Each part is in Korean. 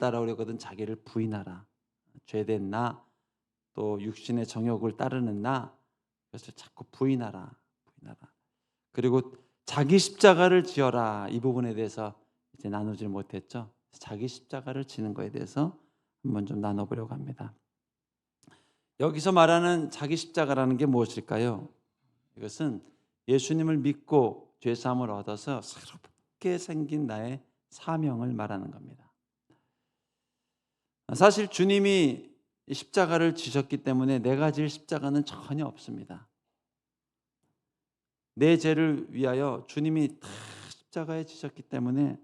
따라오려거든 자기를 부인하라. 죄된 나, 또 육신의 정욕을 따르는 나, 그것을 자꾸 부인하라. 그리고 자기 십자가를 지어라. 이 부분에 대해서 이제 나누질 못했죠. 자기 십자가를 지는 거에 대해서 한번 좀 나눠보려고 합니다. 여기서 말하는 자기 십자가라는 게 무엇일까요? 이것은 예수님을 믿고 죄사함을 얻어서 새롭게 생긴 나의 사명을 말하는 겁니다. 사실 주님이 십자가를 지셨기 때문에 내가 질 십자가는 전혀 없습니다. 내 죄를 위하여 주님이 다 십자가에 지셨기 때문에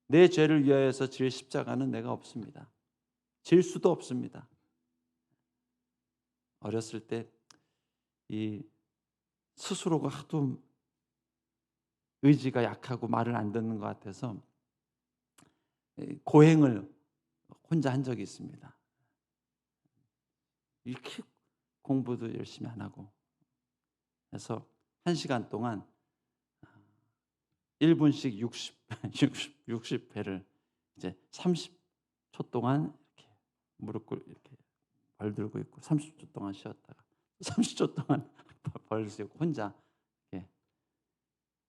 내 죄를 위하여서 질 십자가는 내가 없습니다. 질 수도 없습니다. 어렸을 때 이 스스로가 하도 의지가 약하고 말을 안 듣는 것 같아서 고행을 혼자 한 적이 있습니다. 이렇게 공부도 열심히 안 하고 그래서 1시간 동안 1분씩 60회를 이제 30초 동안 이렇게 무릎 꿇고 이렇게 벌 들고 있고 30초 동안 쉬었다가 30초 동안 벌 들고 혼자 이렇게.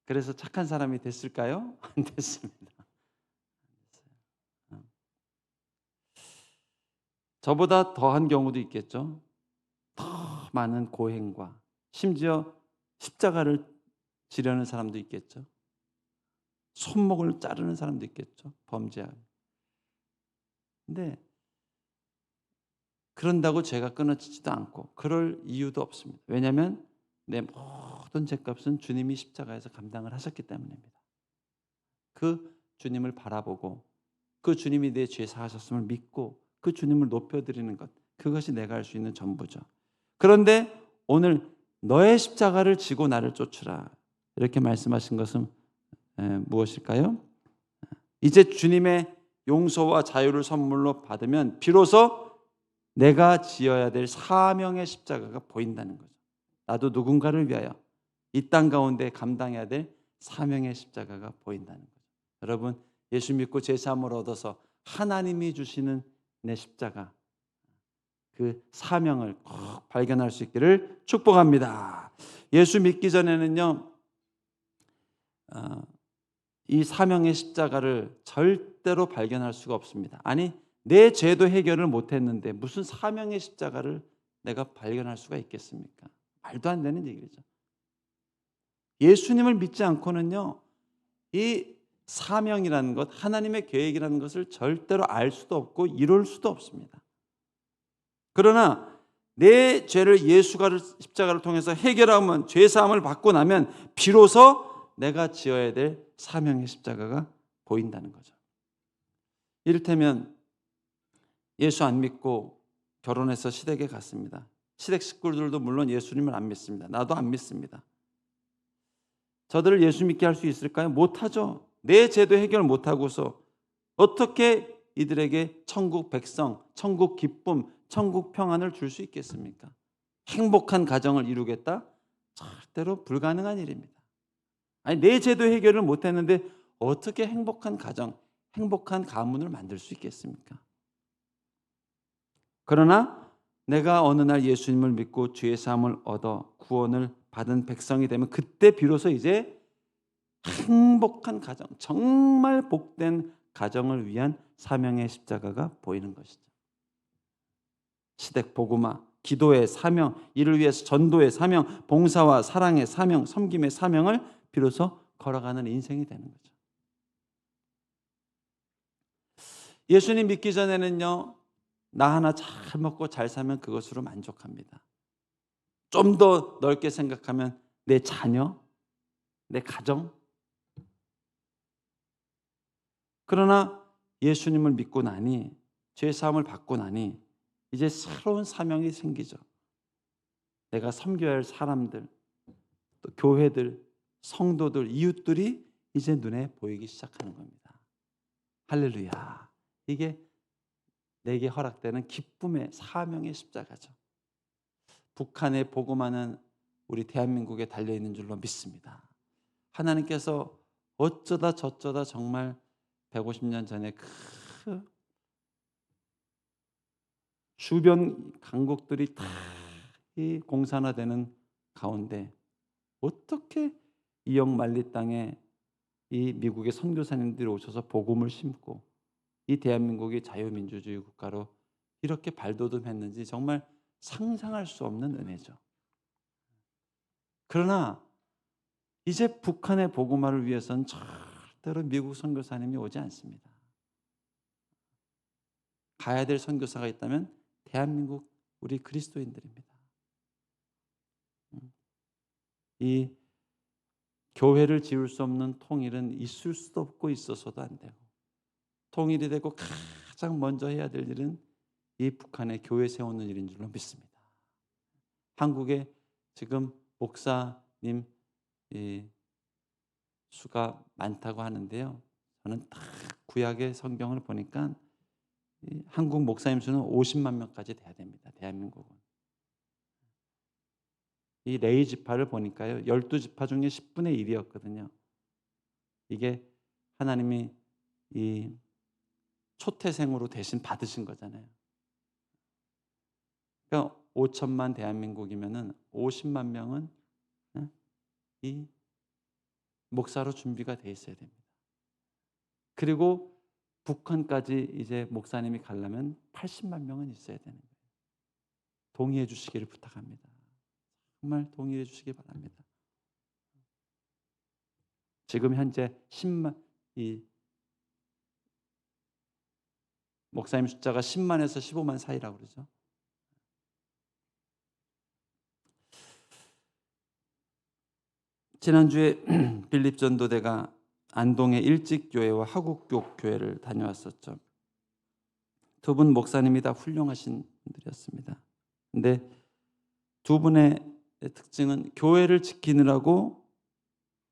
그래서 착한 사람이 됐을까요? 안 됐습니다. 저보다 더한 경우도 있겠죠. 더 많은 고행과 심지어 십자가를 지려는 사람도 있겠죠. 손목을 자르는 사람도 있겠죠. 범죄하고. 근데 그런다고 죄가 끊어지지도 않고 그럴 이유도 없습니다. 왜냐하면 내 모든 죄값은 주님이 십자가에서 감당을 하셨기 때문입니다. 그 주님을 바라보고 그 주님이 내 죄 사하셨음을 믿고 그 주님을 높여드리는 것, 그것이 내가 할 수 있는 전부죠. 그런데 오늘 너의 십자가를 지고 나를 쫓으라 이렇게 말씀하신 것은 무엇일까요? 이제 주님의 용서와 자유를 선물로 받으면 비로소 내가 지어야 될 사명의 십자가가 보인다는 거죠. 나도 누군가를 위하여 이 땅 가운데 감당해야 될 사명의 십자가가 보인다는 거죠. 여러분, 예수 믿고 제사함을 얻어서 하나님이 주시는 내 십자가, 그 사명을 꼭 발견할 수 있기를 축복합니다. 예수 믿기 전에는요, 이 사명의 십자가를 절대로 발견할 수가 없습니다. 아니, 내 죄도 해결을 못했는데 무슨 사명의 십자가를 내가 발견할 수가 있겠습니까? 말도 안 되는 얘기죠. 예수님을 믿지 않고는요, 이 사명이라는 것, 하나님의 계획이라는 것을 절대로 알 수도 없고 이룰 수도 없습니다. 그러나 내 죄를 예수가 십자가를 통해서 해결하면, 죄사함을 받고 나면 비로소 내가 지어야 될 사명의 십자가가 보인다는 거죠. 이를테면 예수 안 믿고 결혼해서 시댁에 갔습니다. 시댁 식구들도 물론 예수님을 안 믿습니다. 나도 안 믿습니다. 저들을 예수 믿게 할 수 있을까요? 못하죠. 내 죄도 해결 못하고서 어떻게 이들에게 천국 백성, 천국 기쁨, 천국 평안을 줄 수 있겠습니까? 행복한 가정을 이루겠다? 절대로 불가능한 일입니다. 아니, 내 죄도 해결을 못했는데 어떻게 행복한 가정, 행복한 가문을 만들 수 있겠습니까? 그러나 내가 어느 날 예수님을 믿고 죄 사함을 얻어 구원을 받은 백성이 되면 그때 비로소 이제 행복한 가정, 정말 복된 가정을 위한 사명의 십자가가 보이는 것이죠. 시댁 복음화, 기도의 사명, 이를 위해서 전도의 사명, 봉사와 사랑의 사명, 섬김의 사명을 비로소 걸어가는 인생이 되는 거죠. 예수님 믿기 전에는요, 나 하나 잘 먹고 잘 살면 그것으로 만족합니다. 좀 더 넓게 생각하면 내 자녀, 내 가정. 그러나 예수님을 믿고 나니, 죄사함을 받고 나니 이제 새로운 사명이 생기죠. 내가 섬겨야 할 사람들, 또 교회들, 성도들, 이웃들이 이제 눈에 보이기 시작하는 겁니다. 할렐루야. 이게 내게 허락되는 기쁨의 사명의 십자가죠. 북한에 복음하는 우리 대한민국에 달려있는 줄로 믿습니다. 하나님께서 어쩌다 저쩌다 정말 150년 전에 그 주변 강국들이 다 이 공산화되는 가운데 어떻게 이역 만리 땅에 이 미국의 선교사님들이 오셔서 복음을 심고 이 대한민국이 자유민주주의 국가로 이렇게 발돋움했는지 정말 상상할 수 없는 은혜죠. 그러나 이제 북한의 복음화를 위해서는 절대로 미국 선교사님이 오지 않습니다. 가야 될 선교사가 있다면 대한민국 우리 그리스도인들입니다. 이 교회를 지을 수 없는 통일은 있을 수도 없고 있어서도 안 되고, 통일이 되고 가장 먼저 해야 될 일은 이 북한의 교회 세우는 일인 줄로 믿습니다. 한국에 지금 목사님 수가 많다고 하는데요. 저는 딱 구약의 성경을 보니까 한국 목사님 수는 50만 명까지 돼야 됩니다. 대한민국은. 이 레위 지파를 보니까요. 12지파 중에 10분의 1이었거든요. 이게 하나님이 이 초태생으로 대신 받으신 거잖아요. 그러니까 5천만 대한민국이면은 50만 명은 이 목사로 준비가 돼 있어야 됩니다. 그리고 북한까지 이제 목사님이 가려면 80만 명은 있어야 되는 거예요. 동의해 주시기를 부탁합니다. 정말 동의해 주시기 바랍니다. 지금 현재 10만 이 목사님 숫자가 10만에서 15만 사이라고 그러죠. 지난주에 빌립 전도대가 안동의 일직교회와 하국교회를 다녀왔었죠. 두 분 목사님이 다 훌륭하신 분들이었습니다. 근데 두 분의 특징은 교회를 지키느라고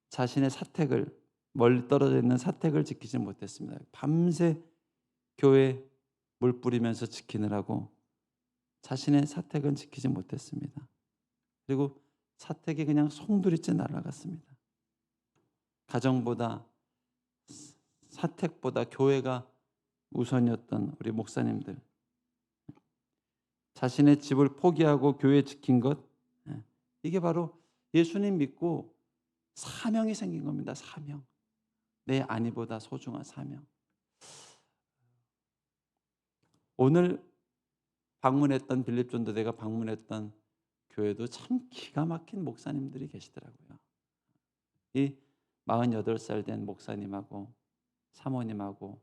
자신의 사택을, 멀리 떨어져 있는 사택을 지키지 못했습니다. 밤새 교회 물 뿌리면서 지키느라고 자신의 사택은 지키지 못했습니다. 그리고 사택이 그냥 송두리째 날아갔습니다. 가정보다 사택보다 교회가 우선이었던 우리 목사님들, 자신의 집을 포기하고 교회 지킨 것, 이게 바로 예수님 믿고 사명이 생긴 겁니다. 사명. 내 안위보다 소중한 사명. 오늘 방문했던 빌립 전도대가 방문했던 교회도 참 기가 막힌 목사님들이 계시더라고요. 이 48살 된 목사님하고 사모님하고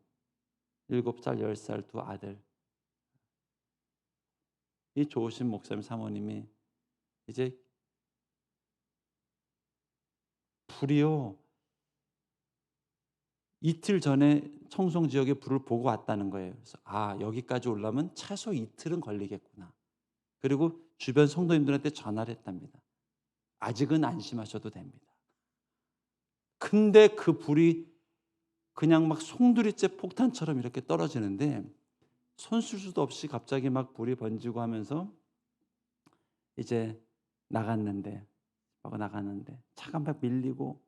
7살, 10살 두 아들, 이 좋으신 목사님 사모님이 이제 불이요, 이틀 전에 청송 지역에 불을 보고 왔다는 거예요. 그래서 여기까지 오려면 최소 이틀은 걸리겠구나. 그리고 주변 성도님들한테 전화를 했답니다. 아직은 안심하셔도 됩니다. 근데 그 불이 그냥 막 송두리째 폭탄처럼 이렇게 떨어지는데 손 쓸 수도 없이 갑자기 막 불이 번지고 하면서 이제 나갔는데 차가 막 밀리고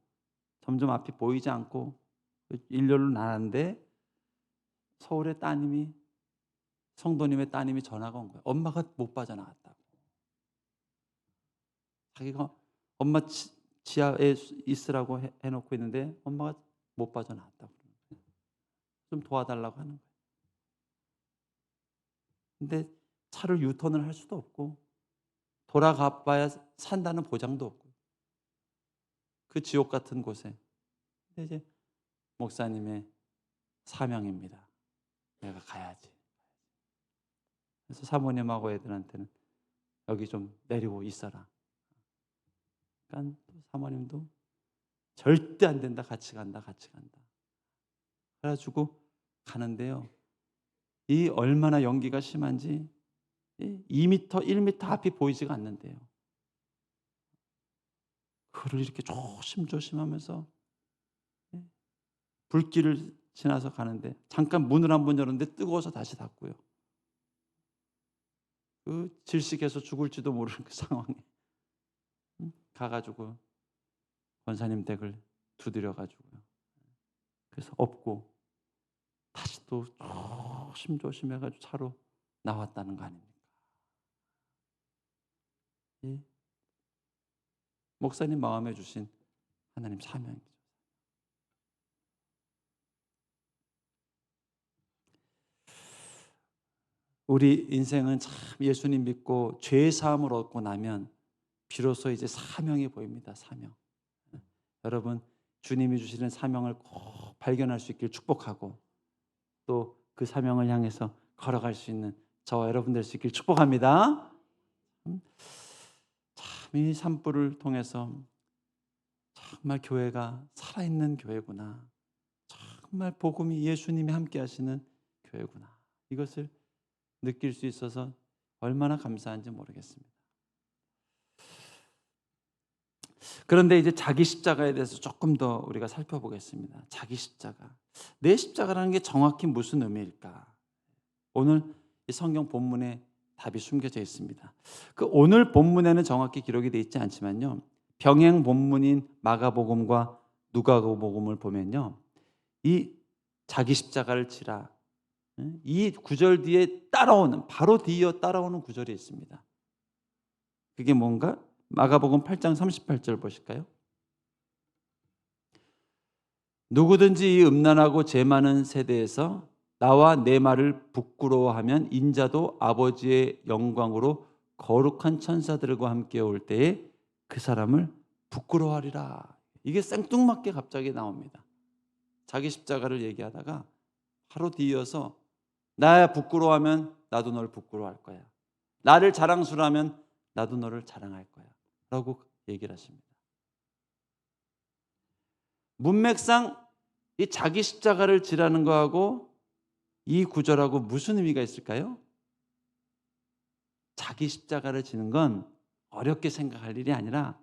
점점 앞이 보이지 않고 일렬로 나갔는데 서울의 따님이, 성도님의 따님이 전화가 온 거예요. 엄마가 못 빠져나갔다고. 자기가 엄마 지하에 있으라고 해놓고 있는데 엄마가 못 빠져나왔다고. 좀 도와달라고 하는 거예요. 근데 차를 유턴을 할 수도 없고 돌아가 봐야 산다는 보장도 없고 그 지옥 같은 곳에. 근데 이제 목사님의 사명입니다. 내가 가야지. 그래서 사모님하고 애들한테는 여기 좀 내리고 있어라. 그러니까 사모님도 절대 안 된다. 같이 간다. 그래가지고 가는데요. 이 얼마나 연기가 심한지 2m, 1m 앞이 보이지가 않는데요. 그를 이렇게 조심조심하면서 불길을 지나서 가는데 잠깐 문을 한번 열었는데 뜨거워서 다시 닫고요. 그 질식해서 죽을지도 모르는 그 상황에 가가지고 권사님 댁을 두드려가지고요. 그래서 업고 다시 또 조심조심 해가지고 차로 나왔다는 거 아닙니까? 이 목사님 마음에 주신 하나님 사명이죠. 우리 인생은 참 예수님 믿고 죄 사함을 얻고 나면 비로소 이제 사명이 보입니다. 사명. 여러분 주님이 주시는 사명을 꼭 발견할 수 있길 축복하고 또 그 사명을 향해서 걸어갈 수 있는 저와 여러분 될 수 있길 축복합니다. 참 이 산불을 통해서 정말 교회가 살아있는 교회구나. 정말 복음이 예수님이 함께 하시는 교회구나. 이것을 느낄 수 있어서 얼마나 감사한지 모르겠습니다. 그런데 이제 자기 십자가에 대해서 조금 더 우리가 살펴보겠습니다. 자기 십자가. 내 십자가라는 게 정확히 무슨 의미일까? 오늘 이 성경 본문에 답이 숨겨져 있습니다. 그 오늘 본문에는 정확히 기록이 되어 있지 않지만요. 병행 본문인 마가복음과 누가복음을 보면요. 이 자기 십자가를 지라. 이 구절 뒤에 따라오는 바로 뒤이어 따라오는 구절이 있습니다. 그게 뭔가? 마가복음 8장 38절 보실까요? 누구든지 이 음란하고 죄 많은 세대에서 나와 내 말을 부끄러워하면 인자도 아버지의 영광으로 거룩한 천사들과 함께 올 때에 그 사람을 부끄러워하리라. 이게 생뚱맞게 갑자기 나옵니다. 자기 십자가를 얘기하다가 바로 뒤이어서 나 부끄러워하면 나도 널 부끄러워할 거야. 나를 자랑스러워하면 나도 너를 자랑할 거야. 라고 얘기를 하십니다. 문맥상 이 자기 십자가를 지라는 거하고 이 구절하고 무슨 의미가 있을까요? 자기 십자가를 지는 건 어렵게 생각할 일이 아니라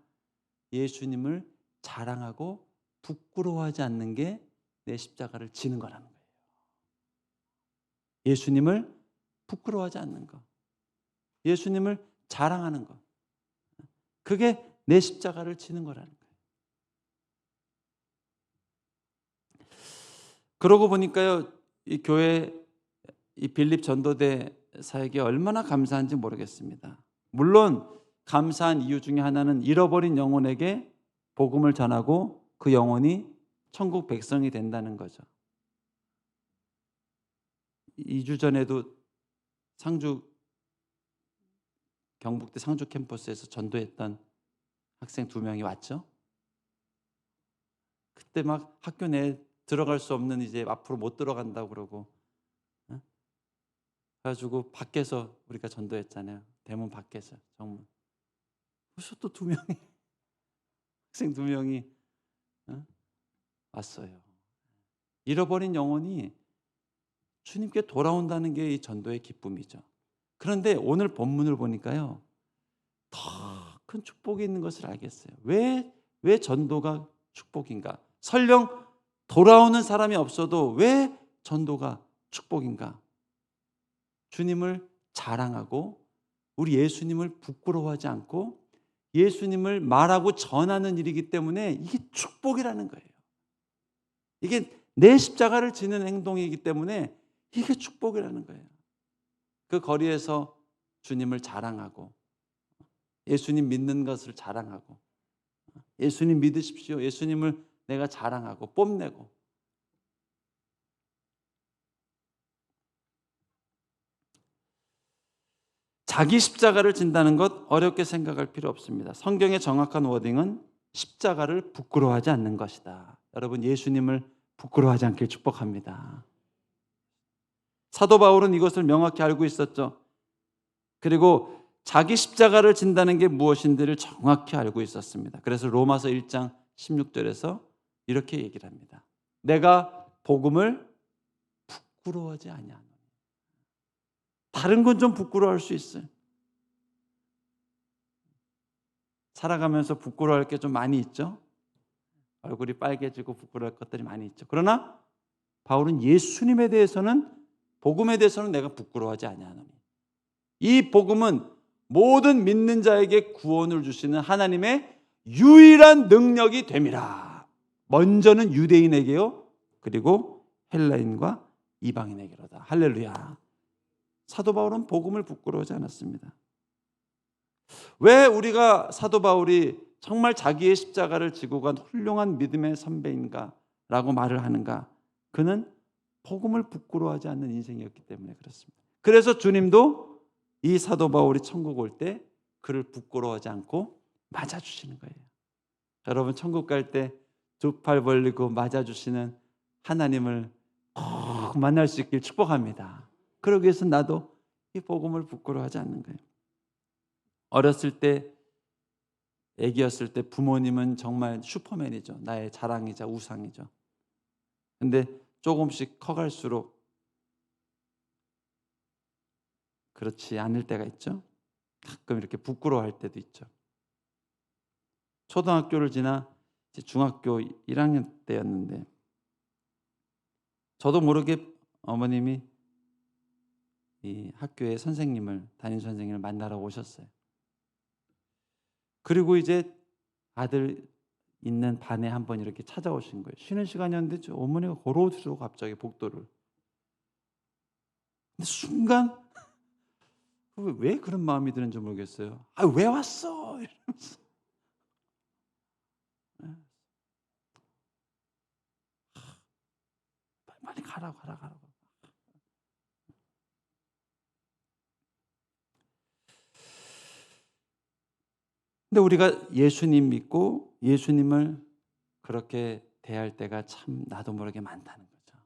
예수님을 자랑하고 부끄러워하지 않는 게 내 십자가를 지는 거라는 거예요. 예수님을 부끄러워하지 않는 거. 예수님을 자랑하는 거. 그게 내 십자가를 지는 거라는 거예요. 그러고 보니까요, 이 교회 이 빌립 전도대 사역에 얼마나 감사한지 모르겠습니다. 물론 감사한 이유 중에 하나는 잃어버린 영혼에게 복음을 전하고 그 영혼이 천국 백성이 된다는 거죠. 2주 전에도 상주 경북대 상주 캠퍼스에서 전도했던 학생 2명이 왔죠. 그때 막 학교 내에 들어갈 수 없는 이제 앞으로 못 들어간다고 그러고 그래가지고 밖에서 우리가 전도했잖아요. 대문 밖에서 정문. 그래서 또 2명이 학생 2명이 왔어요. 잃어버린 영혼이 주님께 돌아온다는 게 이 전도의 기쁨이죠. 그런데 오늘 본문을 보니까요, 더 큰 축복이 있는 것을 알겠어요. 왜 전도가 축복인가? 설령 돌아오는 사람이 없어도 왜 전도가 축복인가? 주님을 자랑하고 우리 예수님을 부끄러워하지 않고 예수님을 말하고 전하는 일이기 때문에 이게 축복이라는 거예요. 이게 내 십자가를 지는 행동이기 때문에 이게 축복이라는 거예요. 그 거리에서 주님을 자랑하고 예수님 믿는 것을 자랑하고 예수님 믿으십시오. 예수님을 내가 자랑하고 뽐내고 자기 십자가를 진다는 것 어렵게 생각할 필요 없습니다. 성경의 정확한 워딩은 십자가를 부끄러워하지 않는 것이다. 여러분 예수님을 부끄러워하지 않길 축복합니다. 사도 바울은 이것을 명확히 알고 있었죠. 그리고 자기 십자가를 진다는 게 무엇인지를 정확히 알고 있었습니다. 그래서 로마서 1장 16절에서 이렇게 얘기를 합니다. 내가 복음을 부끄러워하지 아니하노니. 다른 건 좀 부끄러워할 수 있어요. 살아가면서 부끄러워할 게 좀 많이 있죠. 얼굴이 빨개지고 부끄러워할 것들이 많이 있죠. 그러나 바울은 예수님에 대해서는 복음에 대해서는 내가 부끄러워하지 아니하노니. 이 복음은 모든 믿는 자에게 구원을 주시는 하나님의 유일한 능력이 됨이라. 먼저는 유대인에게요. 그리고 헬라인과 이방인에게로다. 할렐루야. 사도 바울은 복음을 부끄러워하지 않았습니다. 왜 우리가 사도 바울이 정말 자기의 십자가를 지고 간 훌륭한 믿음의 선배인가라고 말을 하는가? 그는 복음을 부끄러워하지 않는 인생이었기 때문에 그렇습니다. 그래서 주님도 이 사도 바울이 천국 올 때 그를 부끄러워하지 않고 맞아주시는 거예요. 여러분 천국 갈 때 두 팔 벌리고 맞아주시는 하나님을 꼭 만날 수 있길 축복합니다. 그러기 위해서 나도 이 복음을 부끄러워하지 않는 거예요. 어렸을 때, 애기였을 때 부모님은 정말 슈퍼맨이죠. 나의 자랑이자 우상이죠. 근데 조금씩 커갈수록 그렇지 않을 때가 있죠. 가끔 이렇게 부끄러워할 때도 있죠. 초등학교를 지나 이제 중학교 1학년 때였는데 저도 모르게 어머님이 이 학교의 선생님을, 담임 선생님을 만나러 오셨어요. 그리고 이제 아들 있는 반에 한번 이렇게 찾아오신 거예요. 쉬는 시간이었는데 저 어머니가 걸어오시고 갑자기 복도를. 근데 순간 왜 그런 마음이 드는지 모르겠어요. 아, 왜 왔어? 이러면서. 빨리 가라고. 근데 우리가 예수님 믿고 예수님을 그렇게 대할 때가 참 나도 모르게 많다는 거죠.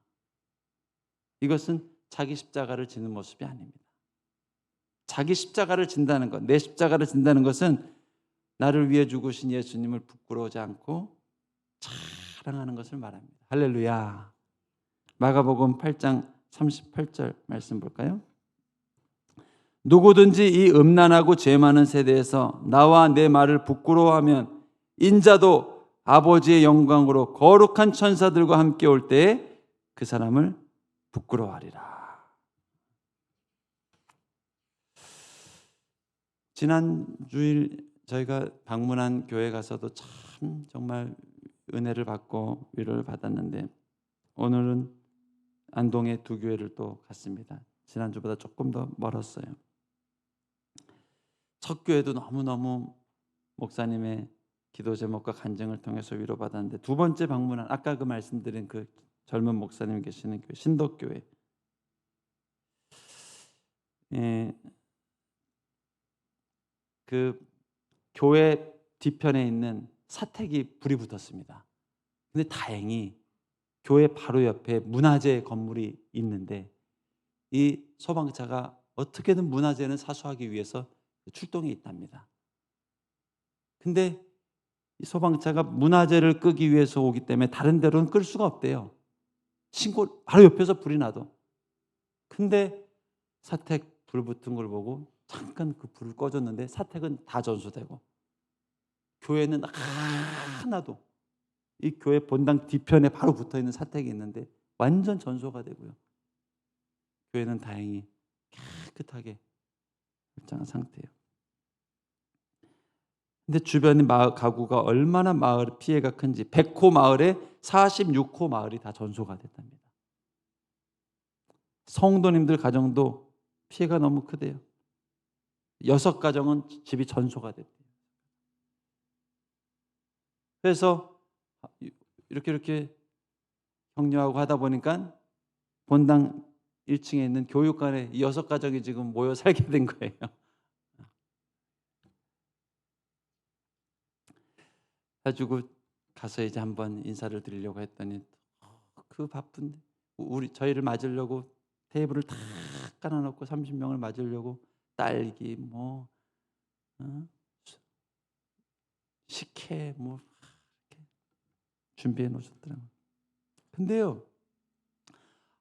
이것은 자기 십자가를 지는 모습이 아닙니다. 자기 십자가를 진다는 것, 내 십자가를 진다는 것은 나를 위해 죽으신 예수님을 부끄러워하지 않고 자랑하는 것을 말합니다. 할렐루야. 마가복음 8장 38절 말씀 볼까요? 누구든지 이 음란하고 죄 많은 세대에서 나와 내 말을 부끄러워하면 인자도 아버지의 영광으로 거룩한 천사들과 함께 올 때에 그 사람을 부끄러워하리라. 지난 주일 저희가 방문한 교회 가서도 참 정말 은혜를 받고 위로를 받았는데 오늘은 안동의 두 교회를 또 갔습니다. 지난주보다 조금 더 멀었어요. 첫 교회도 너무너무 목사님의 기도 제목과 간증을 통해서 위로받았는데 두 번째 방문한 아까 그 말씀드린 그 젊은 목사님 계시는 교회 신덕교회, 그 교회 뒤편에 있는 사택이 불이 붙었습니다. 근데 다행히 교회 바로 옆에 문화재 건물이 있는데 이 소방차가 어떻게든 문화재는 사수하기 위해서 출동해 있답니다. 근데 이 소방차가 문화재를 끄기 위해서 오기 때문에 다른 데로는 끌 수가 없대요. 신고 바로 옆에서 불이 나도. 근데 사택 불 붙은 걸 보고 잠깐 그 불을 꺼줬는데 사택은 다 전소되고 교회는 하나도, 이 교회 본당 뒤편에 바로 붙어있는 사택이 있는데 완전 전소가 되고요. 교회는 다행히 깨끗하게 멀쩡한 상태예요. 근데 주변의 마을 가구가 얼마나 마을 피해가 큰지 100호 마을에 46호 마을이 다 전소가 됐답니다. 성도님들 가정도 피해가 너무 크대요. 6가정은 집이 전소가 됐대요. 그래서 이렇게 격려하고 하다 보니까 본당 1층에 있는 교육관에 6가정이 지금 모여 살게 된 거예요. 가지고 가서 이제 한번 인사를 드리려고 했더니 그 바쁜데 저희를 맞으려고 테이블을 다 깔아놓고 30명을 맞으려고 딸기 뭐 식혜 뭐 이렇게 준비해 놓으셨더라고요. 근데요,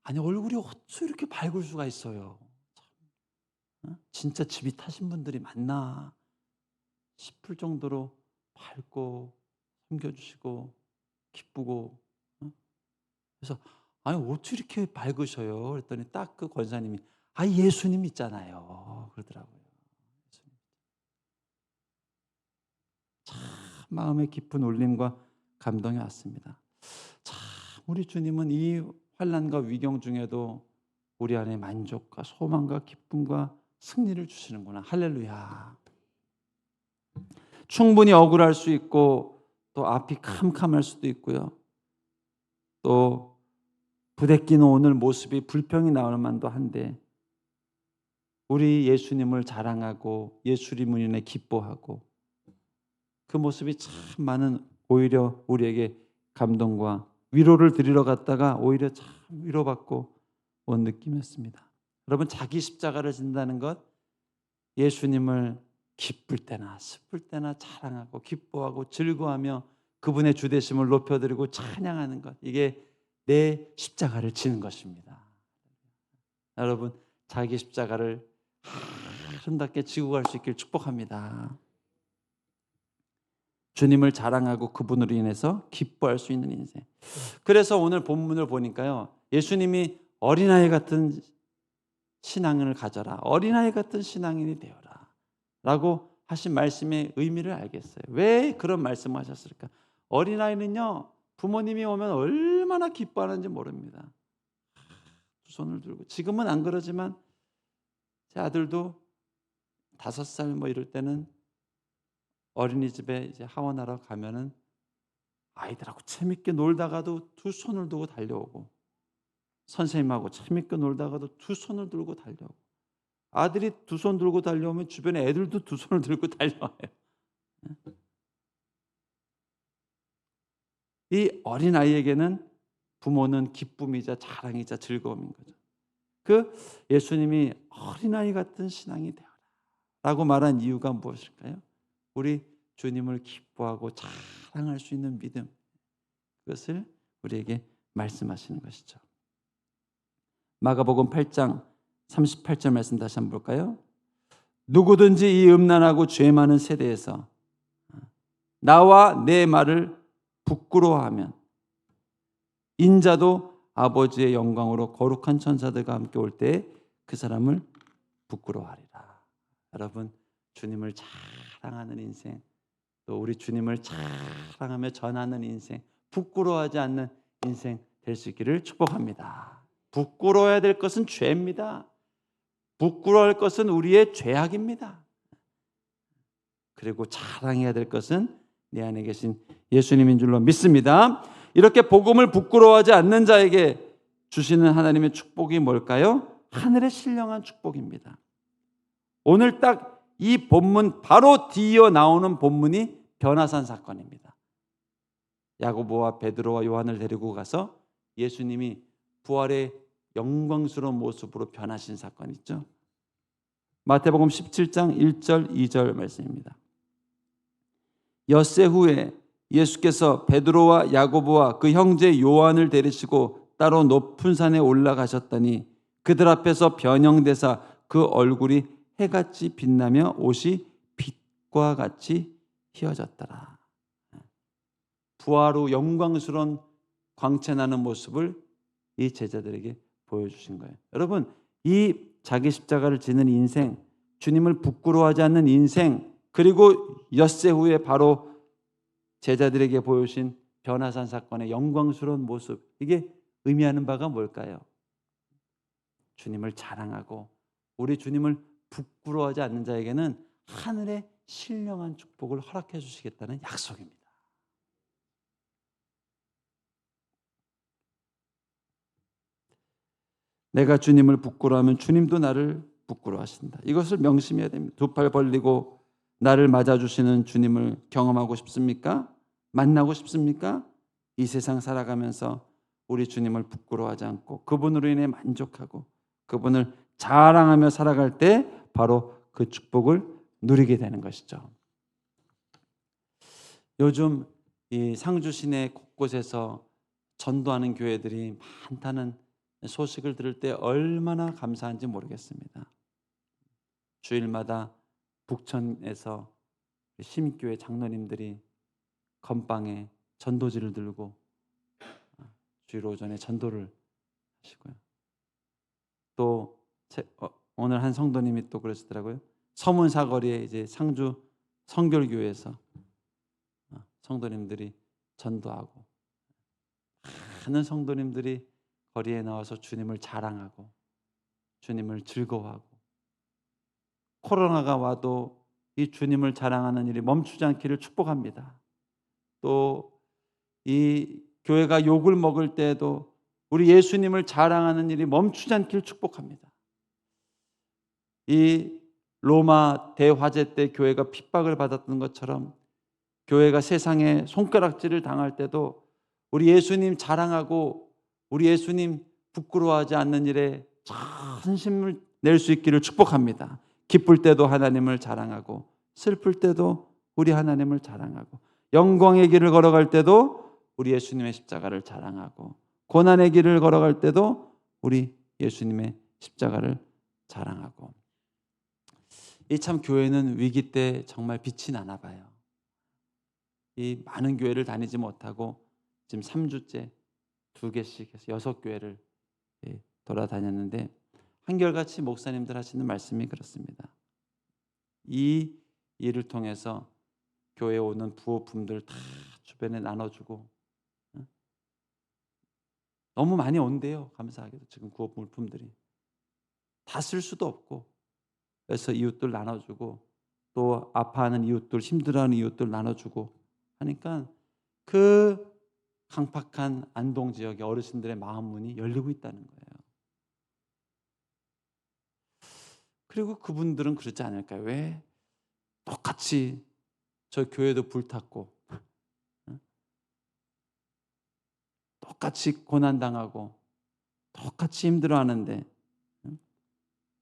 아니 얼굴이 어찌 이렇게 밝을 수가 있어요. 진짜 집이 타신 분들이 많나 싶을 정도로 밝고 섬겨주시고 기쁘고. 그래서 아니 어찌 이렇게 밝으셔요? 그랬더니 딱 그 권사님이 예수님 있잖아요 그러더라고요. 참 마음에 깊은 울림과 감동이 왔습니다. 참 우리 주님은 이 환난과 위경 중에도 우리 안에 만족과 소망과 기쁨과 승리를 주시는구나. 할렐루야. 충분히 억울할 수 있고 또 앞이 캄캄할 수도 있고요. 또 부대끼는 오늘 모습이 불평이 나올 만도 한데 우리 예수님을 자랑하고 예수님을 인해 기뻐하고 그 모습이 참 많은 오히려 우리에게 감동과 위로를 드리러 갔다가 오히려 참 위로받고 온 느낌이었습니다. 여러분, 자기 십자가를 진다는 것, 예수님을 기쁠 때나 슬플 때나 자랑하고 기뻐하고 즐거워하며 그분의 주되심을 높여드리고 찬양하는 것, 이게 내 십자가를 지는 것입니다. 여러분, 자기 십자가를 아름답게 지고 갈 수 있길 축복합니다. 주님을 자랑하고 그분으로 인해서 기뻐할 수 있는 인생. 그래서 오늘 본문을 보니까요, 예수님이 어린아이 같은 신앙을 가져라, 어린아이 같은 신앙인이 되어라 라고 하신 말씀의 의미를 알겠어요. 왜 그런 말씀을 하셨을까? 어린아이는요, 부모님이 오면 얼마나 기뻐하는지 모릅니다. 두 손을 들고, 지금은 안 그러지만 제 아들도 5살 뭐 이럴 때는 어린이집에 이제 하원하러 가면은 아이들하고 재밌게 놀다가도 두 손을 들고 달려오고, 선생님하고 재밌게 놀다가도 두 손을 들고 달려오고, 아들이 두 손 들고 달려오면 주변에 애들도 두 손을 들고 달려와요. 이 어린아이에게는 부모는 기쁨이자 자랑이자 즐거움인 거죠. 그 예수님이 어린아이 같은 신앙이 되어라 라고 말한 이유가 무엇일까요? 우리 주님을 기뻐하고 자랑할 수 있는 믿음, 그것을 우리에게 말씀하시는 것이죠. 마가복음 8장 38절 말씀 다시 한번 볼까요? 누구든지 이 음란하고 죄 많은 세대에서 나와 내 말을 부끄러워하면 인자도 아버지의 영광으로 거룩한 천사들과 함께 올 때 그 사람을 부끄러워하리라. 여러분, 주님을 자랑하는 인생, 또 우리 주님을 자랑하며 전하는 인생, 부끄러워하지 않는 인생 될 수 있기를 축복합니다. 부끄러워야 될 것은 죄입니다. 부끄러워할 것은 우리의 죄악입니다. 그리고 자랑해야 될 것은 내 안에 계신 예수님인 줄로 믿습니다. 이렇게 복음을 부끄러워하지 않는 자에게 주시는 하나님의 축복이 뭘까요? 하늘의 신령한 축복입니다. 오늘 딱 이 본문 바로 뒤이어 나오는 본문이 변화산 사건입니다. 야고보와 베드로와 요한을 데리고 가서 예수님이 부활의 영광스러운 모습으로 변하신 사건 있죠. 마태복음 17장 1절 2절 말씀입니다. 엿새 후에 예수께서 베드로와 야고보와 그 형제 요한을 데리시고 따로 높은 산에 올라가셨더니 그들 앞에서 변형되사 그 얼굴이 해같이 빛나며 옷이 빛과 같이 휘어졌더라. 부활 후 영광스러운 광채나는 모습을 이 제자들에게 보여주신 거예요. 여러분, 이 자기 십자가를 지는 인생, 주님을 부끄러워하지 않는 인생, 그리고 엿새 후에 바로 제자들에게 보여주신 변화산 사건의 영광스러운 모습, 이게 의미하는 바가 뭘까요? 주님을 자랑하고 우리 주님을 부끄러워하지 않는 자에게는 하늘의 신령한 축복을 허락해 주시겠다는 약속입니다. 내가 주님을 부끄러워하면 주님도 나를 부끄러워하신다. 이것을 명심해야 됩니다. 두 팔 벌리고 나를 맞아주시는 주님을 경험하고 싶습니까? 만나고 싶습니까? 이 세상 살아가면서 우리 주님을 부끄러워하지 않고 그분으로 인해 만족하고 그분을 자랑하며 살아갈 때 바로 그 축복을 누리게 되는 것이죠. 요즘 이 상주 시내 곳곳에서 전도하는 교회들이 많다는 소식을 들을 때 얼마나 감사한지 모르겠습니다. 주일마다 북천에서 심교회 장로님들이 건빵에 전도지를 들고 주일 오전에 전도를 하시고요. 또 오늘 한 성도님이 또 그러시더라고요. 서문 사거리에 이제 상주 성결교회에서 성도님들이 전도하고 많은 성도님들이 거리에 나와서 주님을 자랑하고 주님을 즐거워하고 코로나가 와도 이 주님을 자랑하는 일이 멈추지 않기를 축복합니다. 또 이 교회가 욕을 먹을 때에도 우리 예수님을 자랑하는 일이 멈추지 않기를 축복합니다. 이 로마 대화재 때 교회가 핍박을 받았던 것처럼 교회가 세상에 손가락질을 당할 때도 우리 예수님 자랑하고 우리 예수님 부끄러워하지 않는 일에 전심을 낼 수 있기를 축복합니다. 기쁠 때도 하나님을 자랑하고 슬플 때도 우리 하나님을 자랑하고 영광의 길을 걸어갈 때도 우리 예수님의 십자가를 자랑하고 고난의 길을 걸어갈 때도 우리 예수님의 십자가를 자랑하고. 이 참 교회는 위기 때 정말 빛이 나나 봐요. 이 많은 교회를 다니지 못하고 지금 3주째 2개씩 해서 6교회를 돌아다녔는데 한결같이 목사님들 하시는 말씀이 그렇습니다. 이 일을 통해서 교회에 오는 부호품들 다 주변에 나눠주고, 너무 많이 온대요. 감사하게도 지금 부호물품들이 다 쓸 수도 없고, 그래서 이웃들 나눠주고 또 아파하는 이웃들, 힘들어하는 이웃들 나눠주고 하니까 그 강팍한 안동 지역의 어르신들의 마음 문이 열리고 있다는 거예요. 그리고 그분들은 그렇지 않을까요? 왜 똑같이 저 교회도 불탔고 똑같이 고난당하고 똑같이 힘들어하는데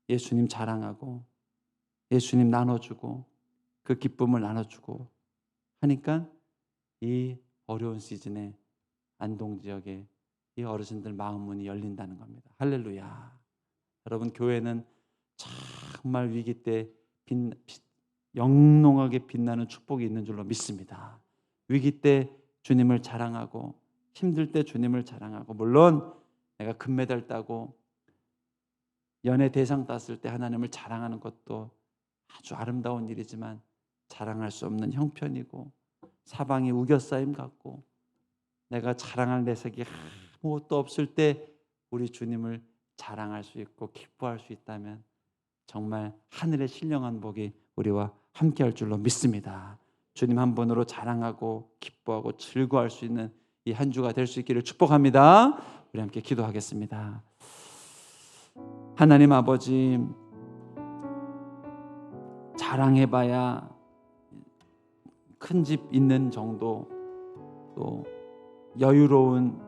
예수님 자랑하고 예수님 나눠주고 그 기쁨을 나눠주고 하니까 이 어려운 시즌에 안동 지역에 이 어르신들 마음 문이 열린다는 겁니다. 할렐루야. 여러분, 교회는 정말 위기 때 영롱하게 빛나는 축복이 있는 줄로 믿습니다. 위기 때 주님을 자랑하고 힘들 때 주님을 자랑하고, 물론 내가 금메달 따고 연예 대상 땄을 때 하나님을 자랑하는 것도 아주 아름다운 일이지만 자랑할 수 없는 형편이고 사방이 우겨싸임 같고 내가 자랑할 내색이 아무것도 없을 때 우리 주님을 자랑할 수 있고 기뻐할 수 있다면 정말 하늘의 신령한 복이 우리와 함께할 줄로 믿습니다. 주님 한 분으로 자랑하고 기뻐하고 즐거워할 수 있는 이 한 주가 될 수 있기를 축복합니다. 우리 함께 기도하겠습니다. 하나님 아버지, 자랑해봐야 큰 집 있는 정도, 또 여유로운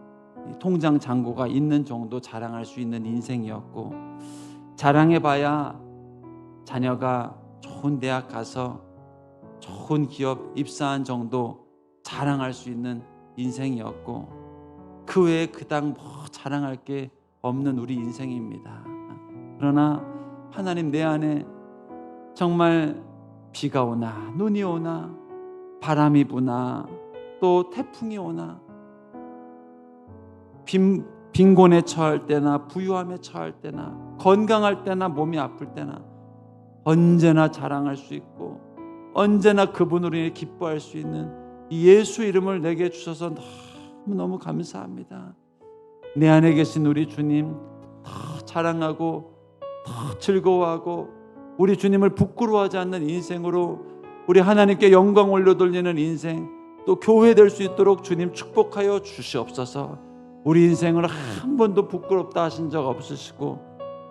통장 잔고가 있는 정도 자랑할 수 있는 인생이었고, 자랑해봐야 자녀가 좋은 대학 가서 좋은 기업 입사한 정도 자랑할 수 있는 인생이었고, 그 외에 그닥 뭐 자랑할 게 없는 우리 인생입니다. 그러나 하나님, 내 안에 정말 비가 오나 눈이 오나 바람이 부나 또 태풍이 오나 빈곤에 처할 때나 부유함에 처할 때나 건강할 때나 몸이 아플 때나 언제나 자랑할 수 있고 언제나 그분으로 인해 기뻐할 수 있는 이 예수 이름을 내게 주셔서 너무너무 감사합니다. 내 안에 계신 우리 주님 더 자랑하고 더 즐거워하고 우리 주님을 부끄러워하지 않는 인생으로 우리 하나님께 영광 올려돌리는 인생, 또 교회 될 수 있도록 주님 축복하여 주시옵소서. 우리 인생을 한 번도 부끄럽다 하신 적 없으시고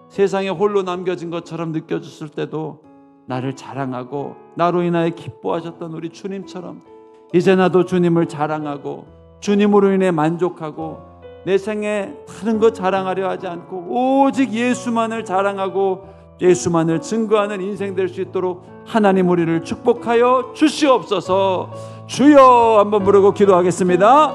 세상에 홀로 남겨진 것처럼 느껴졌을 때도 나를 자랑하고 나로 인하여 기뻐하셨던 우리 주님처럼 이제 나도 주님을 자랑하고 주님으로 인해 만족하고 내 생에 다른 것 자랑하려 하지 않고 오직 예수만을 자랑하고 예수만을 증거하는 인생 될 수 있도록 하나님 우리를 축복하여 주시옵소서. 주여 한번 부르고 기도하겠습니다.